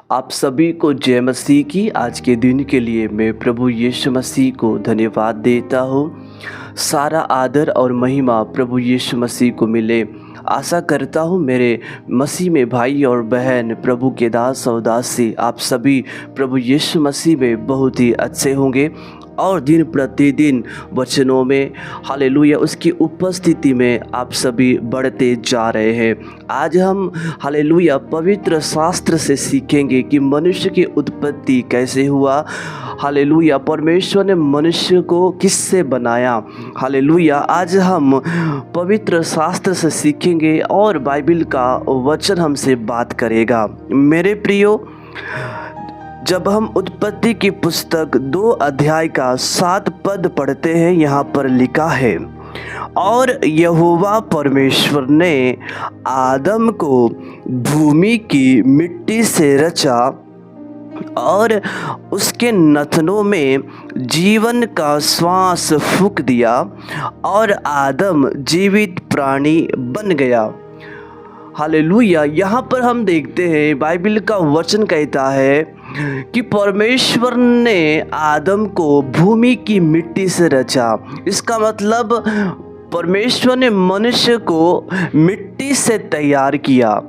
आप सभी को जय मसीह की। आज के दिन के लिए मैं प्रभु यीशु मसीह को धन्यवाद देता हूँ। सारा आदर और महिमा प्रभु यीशु मसीह को मिले। आशा करता हूँ मेरे मसीह में भाई और बहन, प्रभु के दास और दासी, आप सभी प्रभु यीशु मसीह में बहुत ही अच्छे होंगे और दिन प्रतिदिन वचनों में हालेलुया उसकी उपस्थिति में आप सभी बढ़ते जा रहे हैं। आज हम हालेलुया पवित्र शास्त्र से सीखेंगे कि मनुष्य की उत्पत्ति कैसे हुआ। हालेलुया परमेश्वर ने मनुष्य को किससे बनाया। हालेलुया आज हम पवित्र शास्त्र से सीखेंगे और बाइबल का वचन हमसे बात करेगा। मेरे प्रियो, जब हम उत्पत्ति की पुस्तक 2 अध्याय का 7 पद पढ़ते हैं, यहाँ पर लिखा है, और यहोवा परमेश्वर ने आदम को भूमि की मिट्टी से रचा और उसके नथनों में जीवन का श्वास फूंक दिया और आदम जीवित प्राणी बन गया। हालेलुया। यहाँ पर हम देखते हैं बाइबल का वचन कहता है कि परमेश्वर ने आदम को भूमि की मिट्टी से रचा। इसका मतलब परमेश्वर ने मनुष्य को मिट्टी से तैयार किया।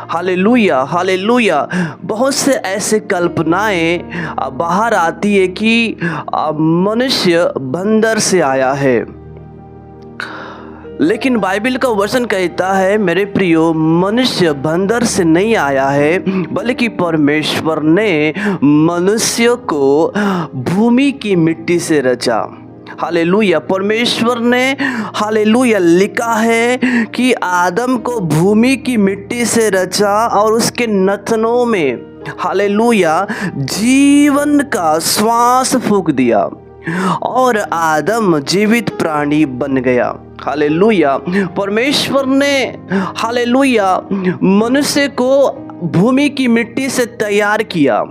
Hallelujah hallelujah. बहुत से ऐसे कल्पनाएं बाहर आती है कि मनुष्य बंदर से आया है, लेकिन बाइबल का वचन कहता है मेरे प्रियो, मनुष्य बंदर से नहीं आया है, बल्कि परमेश्वर ने मनुष्य को भूमि की मिट्टी से रचा। हालेलुया। परमेश्वर ने हालेलुया लिखा है कि आदम को भूमि की मिट्टी से रचा और उसके नथनों में हालेलुया जीवन का श्वास फूंक दिया और आदम जीवित प्राणी बन गया। हालेलुया। परमेश्वर ने हालेलुया मनुष्य को भूमि की मिट्टी से तैयार किया,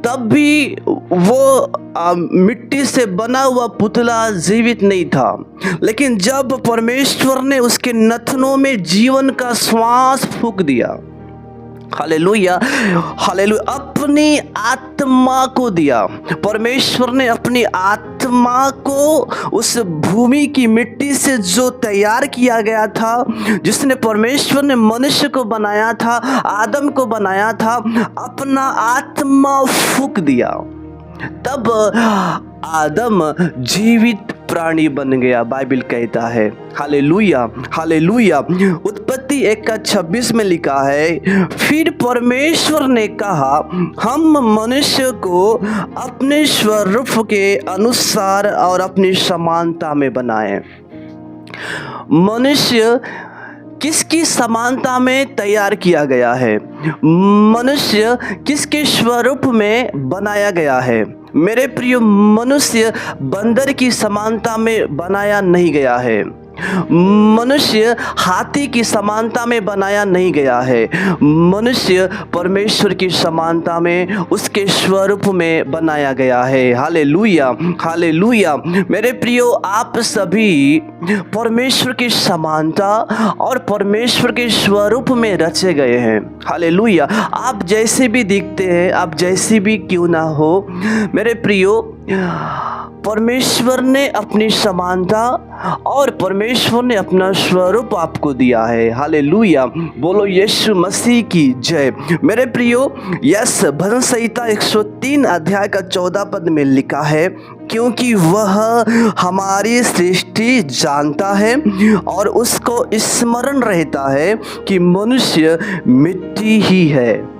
तब भी वो मिट्टी से बना हुआ पुतला जीवित नहीं था। लेकिन जब परमेश्वर ने उसके नथनों में जीवन का श्वास फूंक दिया, हालेलुया हालेलुया, अपनी आत्मा को दिया। परमेश्वर ने अपनी आत्मा को उस भूमि की मिट्टी से जो तैयार किया गया था, जिसने परमेश्वर ने मनुष्य को बनाया था, आदम को बनाया था, अपना आत्मा फूंक दिया, तब आदम जीवित प्राणी बन गया। बाइबल कहता है हालेलुया हालेलुया। उत्पत्ति 1:26 में लिखा है, फिर परमेश्वर ने कहा, हम मनुष्य को अपने स्वरूप के अनुसार और अपनी समानता में बनाएं। मनुष्य किसकी समानता में तैयार किया गया है? मनुष्य किसके स्वरूप में बनाया गया है? मेरे प्रिय, मनुष्य बंदर की समानता में बनाया नहीं गया है। मनुष्य हाथी की समानता में बनाया नहीं गया है। मनुष्य परमेश्वर की समानता में, उसके स्वरूप में बनाया गया है। Hallelujah hallelujah. मेरे प्रियो, आप सभी परमेश्वर की समानता और परमेश्वर के स्वरूप में रचे गए हैं। हालेलुया। आप जैसे भी दिखते हैं, आप जैसे भी क्यों ना हो, मेरे प्रियो, परमेश्वर ने अपनी समानता और परमेश्वर ने अपना स्वरूप आपको दिया है। हालेलुया। बोलो यीशु मसीह की जय। मेरे प्रियो, यस भजन संहिता 103 अध्याय का 14 पद में लिखा है, क्योंकि वह हमारी सृष्टि जानता है और उसको स्मरण रहता है कि मनुष्य मिट्टी ही है।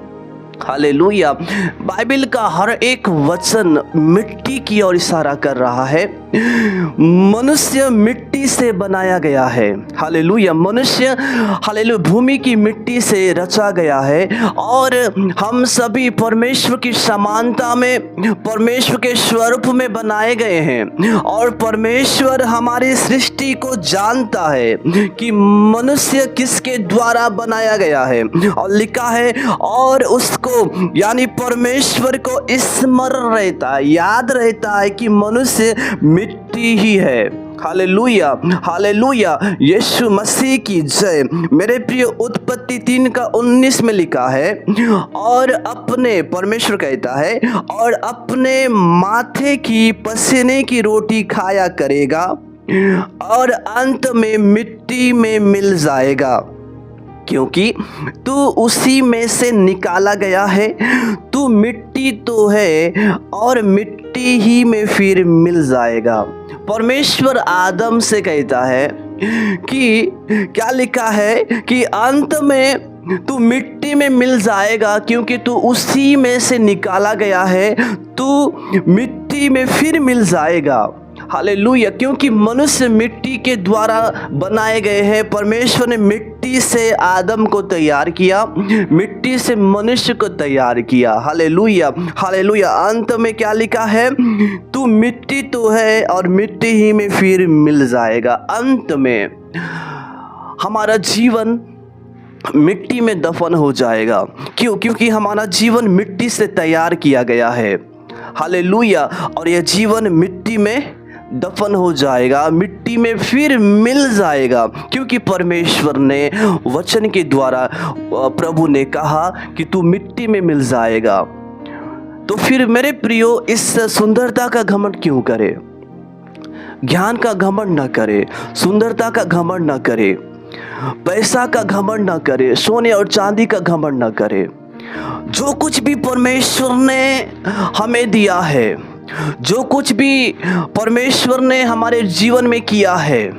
हालेलुया। बाइबल का हर एक वचन मिट्टी की ओर इशारा कर रहा है। मनुष्य मिट्टी से बनाया गया है। हालेलुया। मनुष्य हालेलुया भूमि की मिट्टी से रचा गया है और हम सभी परमेश्वर की समानता में, परमेश्वर के स्वरूप में बनाए गए हैं और परमेश्वर हमारी सृष्टि को जानता है कि मनुष्य किसके द्वारा बनाया गया है। और लिखा है, और उसको यानी परमेश्वर को स्मरण रहता है, याद रहता है कि मनुष्य मिट्टी ही है। हालेलुया, हालेलुया, यीशु मसीह की जय। मेरे प्रिय, उत्पत्ति 3:19 में लिखा है, और अपने, परमेश्वर कहता है, और अपने माथे की पसीने की रोटी खाया करेगा और अंत में मिट्टी में मिल जाएगा, क्योंकि तू उसी में से निकाला गया है। तू मिट्टी तो है और मिट्टी ही में फिर मिल जाएगा। परमेश्वर आदम से कहता है कि क्या लिखा है कि अंत में तू मिट्टी में मिल जाएगा, क्योंकि तू उसी में से निकाला गया है, तू मिट्टी में फिर मिल जाएगा। हालेलुया, क्योंकि मनुष्य मिट्टी के द्वारा बनाए गए हैं। परमेश्वर ने मिट्टी से आदम को तैयार किया, मिट्टी से मनुष्य को तैयार किया। Hallelujah, hallelujah. अंत में क्या लिखा है? तू मिट्टी तो है और मिट्टी ही में फिर मिल जाएगा। अंत में हमारा जीवन मिट्टी में दफन हो जाएगा। क्यों? क्योंकि हमारा जीवन मिट्टी से तैयार किया गया है। हालेलुया। और यह जीवन मिट्टी में दफन हो जाएगा, मिट्टी में फिर मिल जाएगा, क्योंकि परमेश्वर ने वचन के द्वारा प्रभु ने कहा कि तू मिट्टी में मिल जाएगा। तो फिर मेरे प्रियो, इस सुंदरता का घमंड क्यों करे? ज्ञान का घमंड न करे, सुंदरता का घमंड न करे, पैसा का घमंड न करे, सोने और चांदी का घमंड न करे। जो कुछ भी परमेश्वर ने हमें दिया है, जो कुछ भी परमेश्वर ने हमारे जीवन में किया है,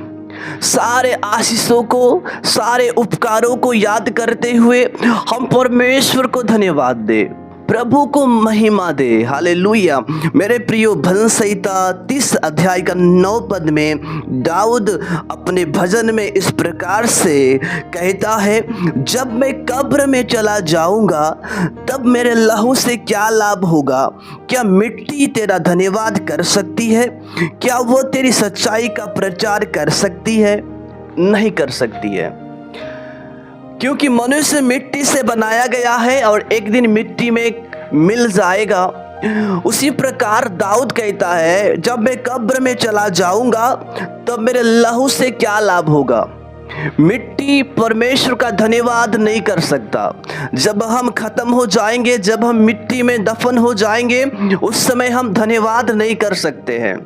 सारे आशीषों को, सारे उपकारों को याद करते हुए हम परमेश्वर को धन्यवाद दे, प्रभु को महिमा दे। हालेलुया। मेरे प्रियो, भजन संहिता 30 अध्याय का 9 पद में दाऊद अपने भजन में इस प्रकार से कहता है, जब मैं कब्र में चला जाऊंगा तब मेरे लहू से क्या लाभ होगा? क्या मिट्टी तेरा धन्यवाद कर सकती है? क्या वो तेरी सच्चाई का प्रचार कर सकती है? नहीं कर सकती है, क्योंकि मनुष्य मिट्टी से बनाया गया है और एक दिन मिट्टी में मिल जाएगा। उसी प्रकार दाऊद कहता है, जब मैं कब्र में चला जाऊंगा तब मेरे लहू से क्या लाभ होगा? मिट्टी परमेश्वर का धन्यवाद नहीं कर सकता। जब हम खत्म हो जाएंगे, जब हम मिट्टी में दफन हो जाएंगे, उस समय हम धन्यवाद नहीं कर सकते हैं।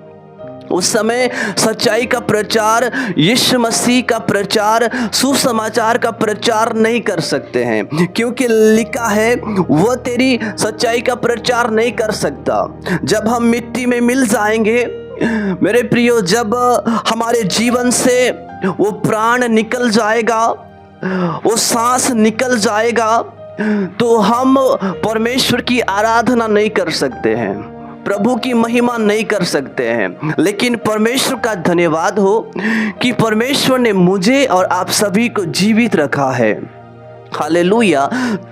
उस समय सच्चाई का प्रचार, यीशु मसीह का प्रचार, सुसमाचार का प्रचार नहीं कर सकते हैं, क्योंकि लिखा है वो तेरी सच्चाई का प्रचार नहीं कर सकता। जब हम मिट्टी में मिल जाएंगे मेरे प्रियो, जब हमारे जीवन से वो प्राण निकल जाएगा, वो सांस निकल जाएगा, तो हम परमेश्वर की आराधना नहीं कर सकते हैं, प्रभु की महिमा नहीं कर सकते हैं। लेकिन परमेश्वर का धन्यवाद हो कि परमेश्वर ने मुझे और आप सभी को जीवित रखा है। हालेलुया।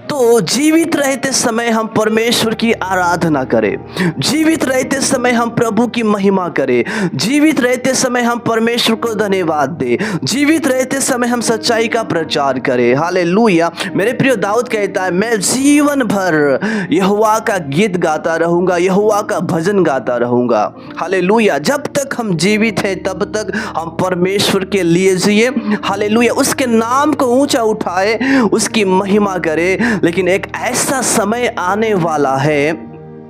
तो जीवित रहते समय हम परमेश्वर की आराधना करें, जीवित रहते समय हम प्रभु की महिमा करें, जीवित रहते समय हम परमेश्वर को धन्यवाद दें, जीवित रहते समय हम सच्चाई का प्रचार करें। हालेलुया। मेरे प्रिय, दाऊद कहता है, मैं जीवन भर यहोवा का गीत गाता रहूंगा, यहोवा का भजन गाता रहूंगा। हालेलुया। जब तक हम जीवित हैं तब तक हम परमेश्वर के लिए जिए। हालेलुया। उसके नाम को ऊंचा उठाए, उसकी महिमा करें। लेकिन एक ऐसा समय आने वाला है,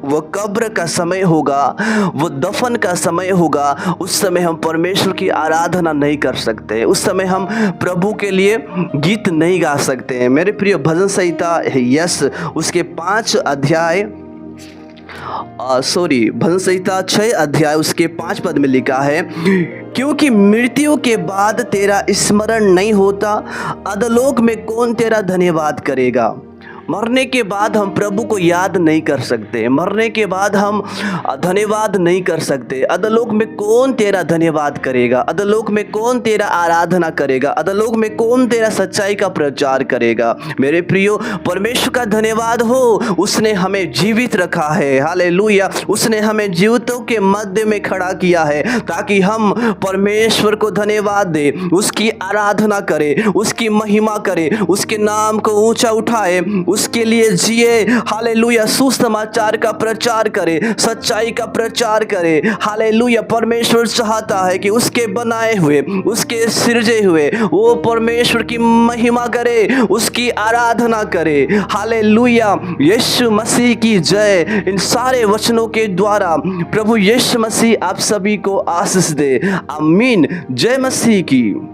वो कब्र का समय होगा, वो दफन का समय होगा। उस समय हम परमेश्वर की आराधना नहीं कर सकते, उस समय हम प्रभु के लिए गीत नहीं गा सकते हैं। मेरे प्रिय, भजन संहिता उसके 5 अध्याय भजन संहिता 6 अध्याय उसके 5 पद में लिखा है, क्योंकि मृत्यु के बाद तेरा स्मरण नहीं होता, अधोलोक में कौन तेरा धन्यवाद करेगा? मरने के बाद हम प्रभु को याद नहीं कर सकते, मरने के बाद हम धन्यवाद नहीं कर सकते। अधोलोक में कौन तेरा धन्यवाद करेगा? अधोलोक में कौन तेरा आराधना करेगा? अधोलोक में कौन तेरा सच्चाई का प्रचार करेगा? मेरे प्रियो, परमेश्वर का धन्यवाद हो, उसने हमें जीवित रखा है। हालेलुया। उसने हमें जीवितों के मध्य में खड़ा किया है, ताकि हम परमेश्वर को धन्यवाद दें, उसकी आराधना करें, उसकी महिमा करें, उसके नाम को ऊंचा उठाए, उसके लिए जिए। हालेलुया, सुसमाचार का प्रचार करे, सच्चाई का प्रचार करे। हालेलुया, परमेश्वर चाहता है कि उसके बनाए हुए, उसके सृजे हुए वो परमेश्वर की महिमा करे, उसकी आराधना करे। हालेलुया, यीशु मसीह की जय। इन सारे वचनों के द्वारा प्रभु यीशु मसीह आप सभी को आशीष दे। आमीन। जय मसीह की।